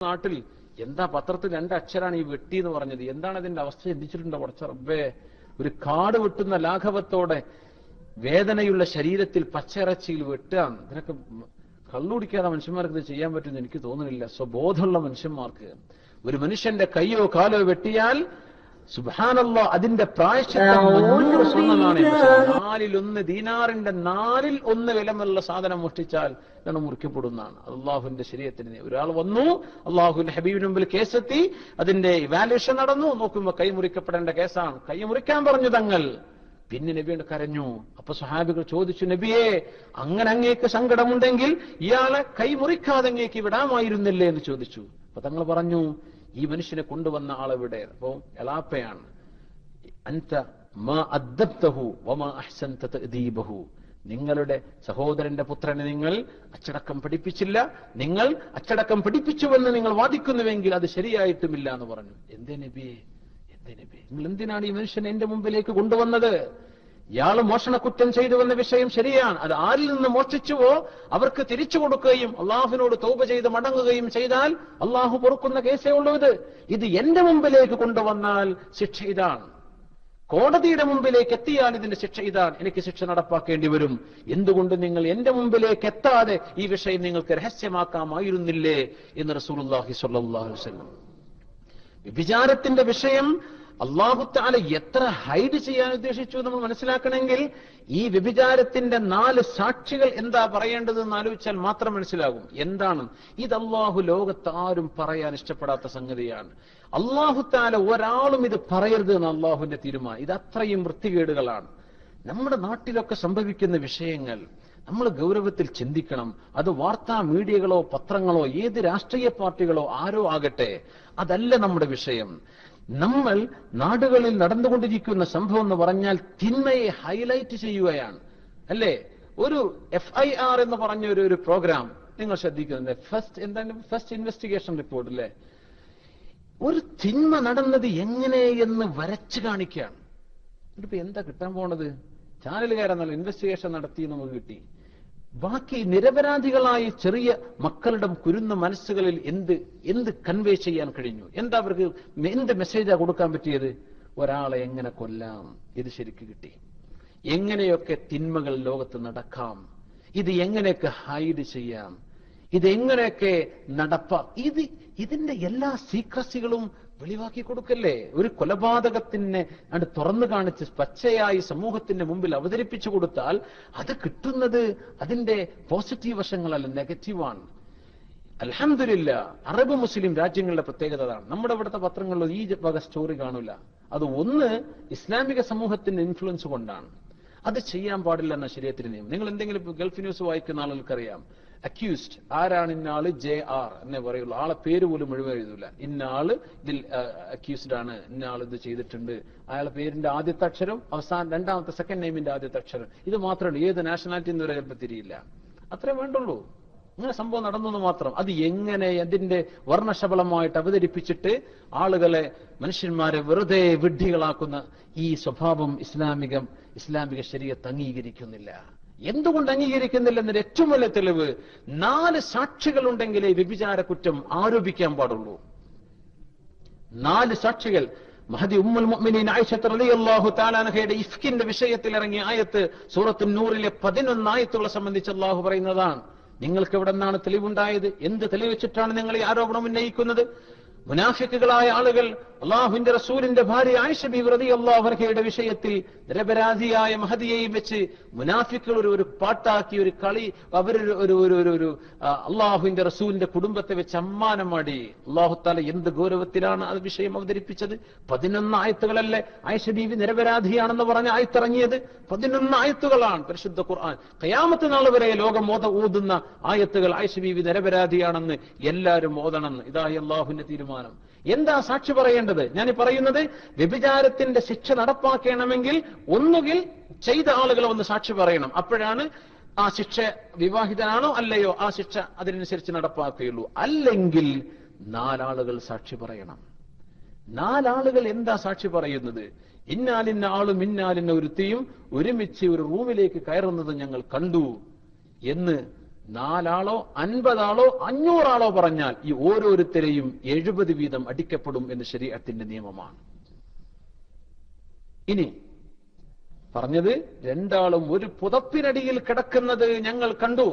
നാട്ടിൽ എന്താ പത്രത്തിൽ 2 അക്ഷരാണ് ഈ വെട്ടി എന്ന് പറഞ്ഞത്? എന്താണ് അതിന്റെ അവസ്ഥ ചിന്തിച്ചിട്ടുണ്ടോ? കുറച്ച റബ്ബേ, ഒരു കാട് വെട്ടുന്ന ലാഘവത്തോടെ വേദനയുള്ള ശരീരത്തിൽ പച്ചയിറച്ചിയിൽ വെട്ടാൻ, ഇതിനൊക്കെ കള്ളുടിക്കാതെ മനുഷ്യന്മാർക്ക് ഇത് ചെയ്യാൻ പറ്റുമെന്ന് എനിക്ക് തോന്നുന്നില്ല. സ്വബോധമുള്ള മനുഷ്യന്മാർക്ക് ഒരു മനുഷ്യന്റെ കയ്യോ കാലോ വെട്ടിയാൽ സുബ്ഹാനല്ലാഹ് അതിന്റെ പ്രായശ്ചിത്തം 500 സ്വർണ്ണ നാണയം. 4 ദീനാറിന്റെ 4 വിലമുള്ള സാധനം മോഷ്ടിച്ചാൽ ഇതാണ് മുറിക്കപ്പെടുന്നതാണ്. അള്ളാഹുവിന്റെ ശരീഅത്തിന് ഒരാൾ വന്നു, അള്ളാഹുവിന്റെ ഹബീബിന് മുമ്പിൽ കേസെത്തി, അതിന്റെ ഇവാലുവേഷൻ നടന്നു. നോക്കുമ്പോ കൈ മുറിക്കപ്പെടേണ്ട കേസാണ്. കൈ മുറിക്കാൻ പറഞ്ഞു തങ്ങൾ. പിന്നെ നബിയോട് കരഞ്ഞു. അപ്പൊ സ്വഹാബികൾ ചോദിച്ചു, നബിയെ, അങ്ങനെ അങ്ങേക്ക് സങ്കടമുണ്ടെങ്കിൽ ഇയാളെ കൈ മുറിക്കാതെ അങ്ങേക്ക് വിടാമായിരുന്നില്ലേ എന്ന് ചോദിച്ചു. അപ്പൊ തങ്ങൾ പറഞ്ഞു, ഈ മനുഷ്യനെ കൊണ്ടുവന്ന ആളെവിടെ? അപ്പോ എളാപ്പയാണ്. അൻത മാ അദ്ദബ്തഹു വമാ അഹ്സൻത തഅദീബഹു. നിങ്ങളുടെ സഹോദരന്റെ പുത്രനെ നിങ്ങൾ അച്ചടക്കം പഠിപ്പിച്ചില്ല, നിങ്ങൾ അച്ചടക്കം പഠിപ്പിച്ചുവെന്ന് നിങ്ങൾ വാദിക്കുന്നുവെങ്കിൽ അത് ശരിയായിട്ടുമില്ല എന്ന് പറഞ്ഞു. എന്തേ നബിയെ, എന്തേ നബി, നിങ്ങൾ എന്തിനാണ് ഈ മനുഷ്യനെ എന്റെ മുമ്പിലേക്ക് കൊണ്ടുവന്നത്? ഇയാൾ മോഷണക്കുറ്റം ചെയ്തുവെന്ന വിഷയം ശരിയാണ്. അത് ആരിൽ നിന്ന് മോഷ്ടിച്ചുവോ അവർക്ക് തിരിച്ചു കൊടുക്കുകയും അള്ളാഹുവിനോട് തൗബ ചെയ്ത് മടങ്ങുകയും ചെയ്താൽ അള്ളാഹു പൊറുക്കുന്ന കേസേ ഉള്ളൂ. ഇത് എന്റെ മുമ്പിലേക്ക് കൊണ്ടുവന്നാൽ ശിക്ഷ ഇതാണ്, കോടതിയുടെ മുമ്പിലേക്ക് എത്തിയാൽ ഇതിന്റെ ശിക്ഷ ഇതാണ്, എനിക്ക് ശിക്ഷ നടപ്പാക്കേണ്ടി വരും. എന്തുകൊണ്ട് നിങ്ങൾ എന്റെ മുമ്പിലേക്ക് എത്താതെ ഈ വിഷയം നിങ്ങൾക്ക് രഹസ്യമാക്കാമായിരുന്നില്ലേ എന്ന് റസൂലുള്ളാഹി സ്വല്ലല്ലാഹു അലൈഹി വസല്ലം. വിചാരത്തിന്റെ വിഷയം അല്ലാഹു തആല എത്ര ഹൈഡ് ചെയ്യാൻ ഉദ്ദേശിച്ചു നമ്മൾ മനസ്സിലാക്കണമെങ്കിൽ ഈ വ്യഭിചാരത്തിന്റെ 4 സാക്ഷികൾ എന്താ പറയേണ്ടതെന്ന് ആലോചിച്ചാൽ മാത്രം മനസ്സിലാകും. എന്താണ് ഇത്? അല്ലാഹു ലോകത്ത് ആരും പറയാൻ ഇഷ്ടപ്പെടാത്ത സംഗതിയാണ്. അല്ലാഹു തആല ഒരാളും ഇത് പറയരുത് എന്ന് അല്ലാഹുവിന്റെ തീരുമാനം. ഇത് അത്രയും വൃത്തികേടുകളാണ്. നമ്മുടെ നാട്ടിലൊക്കെ സംഭവിക്കുന്ന വിഷയങ്ങൾ നമ്മൾ ഗൗരവത്തിൽ ചിന്തിക്കണം. അത് വാർത്താ മീഡിയകളോ പത്രങ്ങളോ ഏത് രാഷ്ട്രീയ പാർട്ടികളോ ആരോ ആകട്ടെ, അതല്ല നമ്മുടെ വിഷയം. നമ്മൾ നാടുകളിൽ നടന്നുകൊണ്ടിരിക്കുന്ന സംഭവം എന്ന് പറഞ്ഞാൽ തിന്മയെ ഹൈലൈറ്റ് ചെയ്യുകയാണ്, അല്ലേ? ഒരു FIR എന്ന് പറഞ്ഞ ഒരു പ്രോഗ്രാം നിങ്ങൾ ശ്രദ്ധിക്കുന്നുണ്ട്. ഫസ്റ്റ് ഇൻവെസ്റ്റിഗേഷൻ റിപ്പോർട്ട്, അല്ലേ? ഒരു തിന്മ നടന്നത് എങ്ങനെയെന്ന് വരച്ചു കാണിക്കുകയാണ്. ഇതിപ്പോ എന്താ കിട്ടാൻ പോണത്? ചാനലുകാരൻ നല്ല ഇൻവെസ്റ്റിഗേഷൻ നടത്തി നമുക്ക് കിട്ടി. ബാക്കി നിരപരാധികളായി ചെറിയ മക്കളുടെ കുരുന്ന മനസ്സുകളിൽ എന്ത് കൺവേ ചെയ്യാൻ കഴിഞ്ഞു? എന്താ അവർക്ക് എന്ത് മെസ്സേജാ കൊടുക്കാൻ പറ്റിയത്? ഒരാളെ എങ്ങനെ കൊല്ലാം, ഇത് ശരിക്ക് കിട്ടി. എങ്ങനെയൊക്കെ തിന്മകൾ ലോകത്ത് നടക്കാം, ഇത് എങ്ങനെയൊക്കെ ഹൈഡ് ചെയ്യാം, ഇതെങ്ങനെയൊക്കെ ഇതിന്റെ എല്ലാ സീക്രസികളും വെളിവാക്കി കൊടുക്കല്ലേ? ഒരു കൊലപാതകത്തിനെ തുറന്നു കാണിച്ച് പച്ചയായി സമൂഹത്തിന്റെ മുമ്പിൽ അവതരിപ്പിച്ചു കൊടുത്താൽ അത് കിട്ടുന്നത് അതിന്റെ പോസിറ്റീവ് വശങ്ങളല്ല, നെഗറ്റീവാണ്. അൽഹംദുലില്ലാഹ്, അറബ് മുസ്ലിം രാജ്യങ്ങളുടെ പ്രത്യേകത അതാണ്. നമ്മുടെ ഇവിടുത്തെ പത്രങ്ങളിൽ ഈ വക സ്റ്റോറി കാണൂല. അത് ഒന്ന് ഇസ്ലാമിക സമൂഹത്തിന്റെ ഇൻഫ്ലുവൻസ് കൊണ്ടാണ്. അത് ചെയ്യാൻ പാടില്ല എന്ന ശരീഅത്തിന്റെ നിയമം. നിങ്ങൾ എന്തെങ്കിലും ഗൾഫ് ന്യൂസ് വായിക്കുന്ന ആളുകൾക്കറിയാം. അക്യൂസ്ഡ് ആരാണ്? ഇന്നാള് JR എന്നേ പറയുള്ളൂ. ആളെ പേര് പോലും മുഴുവൻ എഴുതൂല. ഇന്നാള് ഇതിൽ അക്യൂസ്ഡ് ആണ്, ഇന്നാൾ ഇത് ചെയ്തിട്ടുണ്ട്. അയാളെ പേരിന്റെ ആദ്യത്തെ അക്ഷരം രണ്ടാമത്തെ സെക്കൻഡ് നെയിമിന്റെ ആദ്യത്തെ അക്ഷരം, ഇത് മാത്രമേ ഏത് നാഷണാലിറ്റി എന്ന് വരെ ചിലപ്പോൾ തിരിയില്ല. അത്രേ വേണ്ടുള്ളൂ. ഇങ്ങനെ സംഭവം നടന്നു മാത്രം. അത് എങ്ങനെ അതിന്റെ വർണ്ണശബളമായിട്ട് അവതരിപ്പിച്ചിട്ട് ആളുകളെ, മനുഷ്യന്മാരെ വെറുതെ വിഡ്ഢികളാക്കുന്ന ഈ സ്വഭാവം ഇസ്ലാമിക ശരീഅത്ത് അംഗീകരിക്കുന്നില്ല. എന്തുകൊണ്ട് അംഗീകരിക്കുന്നില്ല എന്നതിന്റെ ഏറ്റവും വലിയ തെളിവ് 4 സാക്ഷികൾ ഉണ്ടെങ്കിലേ വ്യഭിചാര കുറ്റം ആരോപിക്കാൻ പാടുള്ളൂ. 4 സാക്ഷികൾ. മഹദി ഉമ്മുൽ മുഅ്മിനീൻ ആയിഷ റളിയല്ലാഹു തആല അൻഹയുടെ ഇഫ്കിന്റെ വിഷയത്തിൽ ഇറങ്ങിയ ആയത്ത് സൂറത്തുൻ നൂറിലെ 11 ആയത്തുകളെ സംബന്ധിച്ച് അല്ലാഹു പറയുന്നതാണ്. നിങ്ങൾക്ക് എവിടെ നിന്നാണ് തെളിവുണ്ടായത്? എന്ത് തെളിവെച്ചിട്ടാണ് നിങ്ങൾ ഈ ആരോപണം ഉന്നയിക്കുന്നത്? മുനാഫിക്കുകളായ ആളുകൾ അള്ളാഹുവിന്റെ റസൂലിന്റെ ഭാര്യ ആയിഷ ബീവി റളിയല്ലാഹു അൻഹയുടെ വിഷയത്തിൽ നിരപരാധിയായ മഹദിയെയും വെച്ച് മുനാഫിക്കുകൾ ഒരു പാട്ടാക്കി, ഒരു കളി, അവരൊരു അള്ളാഹുവിന്റെ റസൂലിന്റെ കുടുംബത്തെ വെച്ച് അമ്മാനമാടി. അള്ളാഹു തആല എന്ത് ഗൗരവത്തിലാണ് അത് വിഷയം അവതരിപ്പിച്ചത്? 11 ആയത്തുകളല്ലേ ആയിഷ ബീവി നിരപരാധിയാണെന്ന് പറഞ്ഞ ആയത്തിറങ്ങിയത്? 11 ആയത്തുകളാണ് പരിശുദ്ധ ഖുർആൻ. ഖിയാമത്ത് നാൾ വരെ ലോകം ഓതുന്ന ആയത്തുകൾ ആയിഷ ബീവി നിരപരാധിയാണെന്ന് എല്ലാവരും ഓതണമെന്ന്. ഇതായി അള്ളാഹുവിന്റെ തീരുമാനം. എന്താ സാക്ഷി പറയേണ്ടത്? ഞാൻ പറയുന്നത്, വ്യഭിചാരത്തിന്റെ ശിക്ഷ നടപ്പാക്കണമെങ്കിൽ ഒന്നുകിൽ ചെയ്ത ആളുകൾ ഒന്ന് സാക്ഷി പറയണം. അപ്പോഴാണ് ആ ശിക്ഷ, വിവാഹിതനാണോ അല്ലയോ, ആ ശിക്ഷ അതിനനുസരിച്ച് നടപ്പാക്കുകയുള്ളൂ. അല്ലെങ്കിൽ 4 ആളുകൾ സാക്ഷി പറയണം. 4 ആളുകൾ എന്താ സാക്ഷി പറയുന്നത്? ഇന്നാലിന്ന ആളും ഇന്നാലിന്ന ഒരുത്തിയും ഒരുമിച്ച് ഒരു റൂമിലേക്ക് കയറുന്നത് ഞങ്ങൾ കണ്ടു എന്ന് 4 ആളോ 50 ആളോ 500 ആളോ പറഞ്ഞാൽ ഈ ഓരോരുത്തരെയും 70 വീതം അടിക്കപ്പെടും എന്ന് ശരീഅത്തിന്റെ നിയമമാണ്. ഇനി പറഞ്ഞത് 2 ആളും ഒരു പുതപ്പിനടിയിൽ കിടക്കുന്നത് ഞങ്ങൾ കണ്ടു,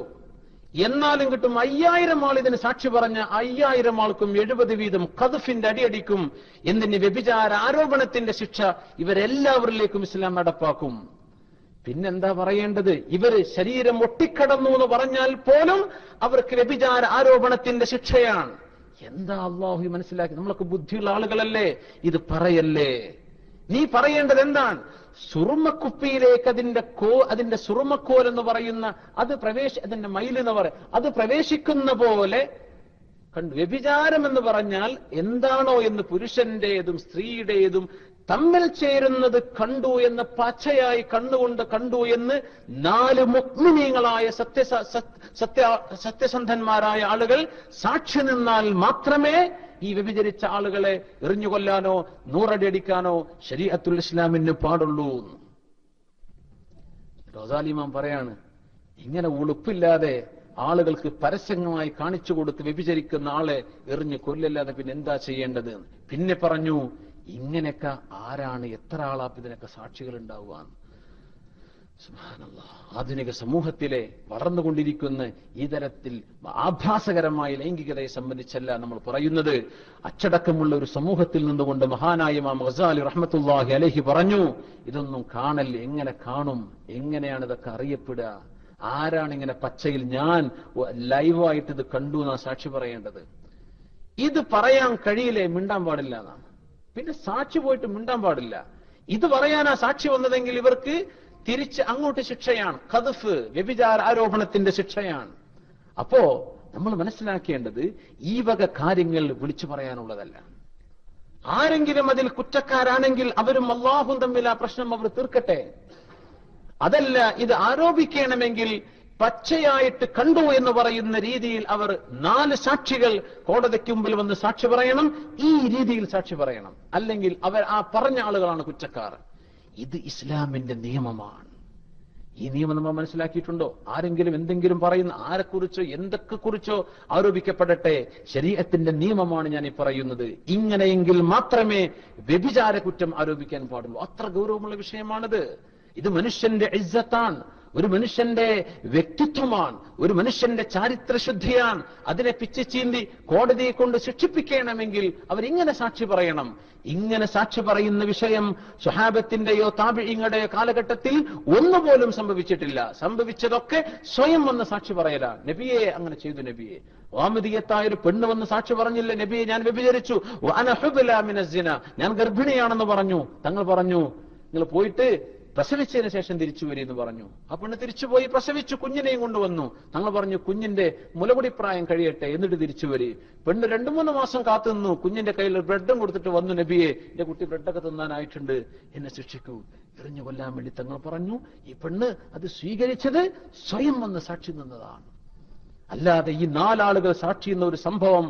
എന്നാലും കിട്ടും 5000 ആൾ ഇതിന് സാക്ഷി പറഞ്ഞ 5000 ആൾക്കും 70 വീതം ഖദ്ഫിന്റെ അടിയടിക്കും. എന്തിന്? വ്യഭിചാര ആരോപണത്തിന്റെ ശിക്ഷ ഇവരെല്ലാവരിലേക്കും ഇസ്ലാം നടപ്പാക്കും. പിന്നെന്താ പറയേണ്ടത്? ഇവര് ശരീരം ഒട്ടിക്കടന്നു എന്ന് പറഞ്ഞാൽ പോലും അവർക്ക് വ്യഭിചാര ആരോപണത്തിന്റെ ശിക്ഷയാണ്. എന്താ അള്ളാഹു മനസ്സിലാക്കി? നമ്മളൊക്കെ ബുദ്ധിയുള്ള ആളുകളല്ലേ, ഇത് പറയല്ലേ. നീ പറയേണ്ടത് എന്താണ്? സുറുമക്കുപ്പിയിലേക്ക് അതിന്റെ സുറുമക്കോൽ എന്ന് പറയുന്ന അതിന്റെ മയിൽ എന്ന് പറയും, അത് പ്രവേശിക്കുന്ന പോലെ കണ്ടു. വ്യഭിചാരം എന്ന് പറഞ്ഞാൽ എന്താണോ എന്ന് പുരുഷന്റേതും സ്ത്രീയുടേതും തമ്മിൽ ചേരുന്നത് കണ്ടു എന്ന് പച്ചയായി കണ്ണുകൊണ്ട് കണ്ടു എന്ന് 4 മുഅ്മിനീങ്ങളായ സത്യസന്ധന്മാരായ ആളുകൾ സാക്ഷി നിന്നാൽ മാത്രമേ ഈ വ്യഭിചരിച്ച ആളുകളെ എറിഞ്ഞുകൊല്ലാനോ 100 അടി അടിക്കാനോ ശരീഅത്തുൽ ഇസ്ലാമിന് പാടുള്ളൂ. റസാലി ഇമാം പറയാണ്, ഇങ്ങനെ ഉളുപ്പില്ലാതെ ആളുകൾക്ക് പരസ്യമായി കാണിച്ചു കൊടുത്ത് വ്യഭിചരിക്കുന്ന ആളെ എറിഞ്ഞ് കൊല്ലല്ലാതെ പിന്നെ എന്താ ചെയ്യേണ്ടത്? പിന്നെ പറഞ്ഞു, ഇങ്ങനെയൊക്കെ ആരാണ്, എത്ര ആളാ ഇതിനൊക്കെ സാക്ഷികൾ ഉണ്ടാവുക? സുബ്ഹാനല്ലാഹ്. ആധുനിക സമൂഹത്തിലെ വളർന്നുകൊണ്ടിരിക്കുന്ന ഈ തരത്തിൽ ആഭാസകരമായ ലൈംഗികതയെ സംബന്ധിച്ചല്ല നമ്മൾ പറയുന്നത്. അച്ചടക്കമുള്ള ഒരു സമൂഹത്തിൽ നിന്നുകൊണ്ട് മഹാനായ ഇമാം ഗസാലി റഹ്മത്തുള്ളാഹി അലൈഹി പറഞ്ഞു, ഇതൊന്നും കാണൽ എങ്ങനെ കാണും? എങ്ങനെയാണ് ഇതൊക്കെ അറിയപ്പെടുക? ആരാണ് ഇങ്ങനെ പച്ചയിൽ ഞാൻ ലൈവായിട്ട് ഇത് കണ്ടു എന്നാ സാക്ഷി പറയേണ്ടത്? ഇത് പറയാൻ കഴിയില്ലേ? മിണ്ടാൻ പാടില്ല എന്നാണ്. പിന്നെ സാക്ഷി പോയിട്ട് മിണ്ടാൻ പാടില്ല. ഇത് പറയാനാ സാക്ഷി വന്നതെങ്കിൽ ഇവർക്ക് തിരിച്ച് അങ്ങോട്ട് ശിക്ഷയാണ്. ഖദ്ഫ്, വ്യഭിചാര ആരോപണത്തിന്റെ ശിക്ഷയാണ്. അപ്പോ നമ്മൾ മനസ്സിലാക്കേണ്ടത് ഈ വക കാര്യങ്ങൾ വിളിച്ചു പറയാനുള്ളതല്ല. ആരെങ്കിലും അതിൽ കുറ്റക്കാരാണെങ്കിൽ അവരും അല്ലാഹും തമ്മിൽ ആ പ്രശ്നം അവർ തീർക്കട്ടെ. അതല്ല, ഇത് ആരോപിക്കണമെങ്കിൽ പച്ചയായിട്ട് കണ്ടു എന്ന് പറയുന്ന രീതിയിൽ അവർ 4 സാക്ഷികൾ കോടതിക്ക് മുമ്പിൽ വന്ന് സാക്ഷി പറയണം. ഈ രീതിയിൽ സാക്ഷി പറയണം. അല്ലെങ്കിൽ അവർ ആ പറഞ്ഞ ആളുകളാണ് കുറ്റക്കാർ. ഇത് ഇസ്ലാമിന്റെ നിയമമാണ്. ഈ നിയമം നമ്മൾ മനസ്സിലാക്കിയിട്ടുണ്ടോ? ആരെങ്കിലും എന്തെങ്കിലും പറയുന്ന ആരെക്കുറിച്ചോ എന്തൊക്കെ കുറിച്ചോ ആരോപിക്കപ്പെടട്ടെ, ശരീഅത്തിന്റെ നിയമമാണ് ഞാൻ ഈ പറയുന്നത്. ഇങ്ങനെയെങ്കിൽ മാത്രമേ വ്യഭിചാര കുറ്റം ആരോപിക്കാൻ പാടുള്ളൂ. അത്ര ഗൗരവമുള്ള വിഷയമാണിത്. ഇത് മനുഷ്യന്റെ ഇസ്സത്താണ്, ഒരു മനുഷ്യന്റെ വ്യക്തിത്വമാണ്, ഒരു മനുഷ്യന്റെ ചാരിത്രശുദ്ധിയാണ്. അതിനെ പിച്ച് ചീന്തി കോടതിയെ കൊണ്ട് ശിക്ഷിപ്പിക്കണമെങ്കിൽ അവരിങ്ങനെ സാക്ഷി പറയണം. ഇങ്ങനെ സാക്ഷി പറയുന്ന വിഷയം സ്വഹാബത്തിന്റെയോ താബിഈങ്ങളുടെയോ കാലഘട്ടത്തിൽ ഒന്നുപോലും സംഭവിച്ചിട്ടില്ല. സംഭവിച്ചതൊക്കെ സ്വയം വന്ന് സാക്ഷി പറയലാണ്. നബിയെ അങ്ങനെ ചെയ്തു, നബിയെ. വാമദിയത്തായ ഒരു പെണ്ണ് വന്ന് സാക്ഷി പറഞ്ഞില്ല, നബിയെ ഞാൻ വ്യഭിചരിച്ചു, വഅന ഹുബ്ല മിനസ് സിന, ഞാൻ ഗർഭിണിയാണെന്ന് പറഞ്ഞു. തങ്ങൾ പറഞ്ഞു, നിങ്ങൾ പോയിട്ട് പ്രസവിച്ചതിന് ശേഷം തിരിച്ചു വരിയെന്ന് പറഞ്ഞു. ആ പെണ്ണ് തിരിച്ചുപോയി പ്രസവിച്ചു, കുഞ്ഞിനെയും കൊണ്ടുവന്നു. തങ്ങൾ പറഞ്ഞു, കുഞ്ഞിന്റെ മുലകുടി പ്രായം കഴിയട്ടെ, എന്നിട്ട് തിരിച്ചു വരി. പെണ്ണ് 2-3 മാസം കാത്തു നിന്നു. കുഞ്ഞിന്റെ കയ്യിൽ ബ്രെഡും കൊടുത്തിട്ട് വന്നു, നബിയെ എന്റെ കുട്ടി ബ്രെഡൊക്കെ തിന്നാനായിട്ടുണ്ട്, എന്നെ ശിക്ഷിക്കൂ, എറിഞ്ഞു കൊല്ലാൻ വേണ്ടി തങ്ങൾ പറഞ്ഞു. ഈ പെണ്ണ് അത് സ്വീകരിച്ചത് സ്വയം വന്ന് സാക്ഷി നിന്നതാണ്. അല്ലാതെ ഈ 4 ആളുകൾ സാക്ഷി എന്ന ഒരു സംഭവം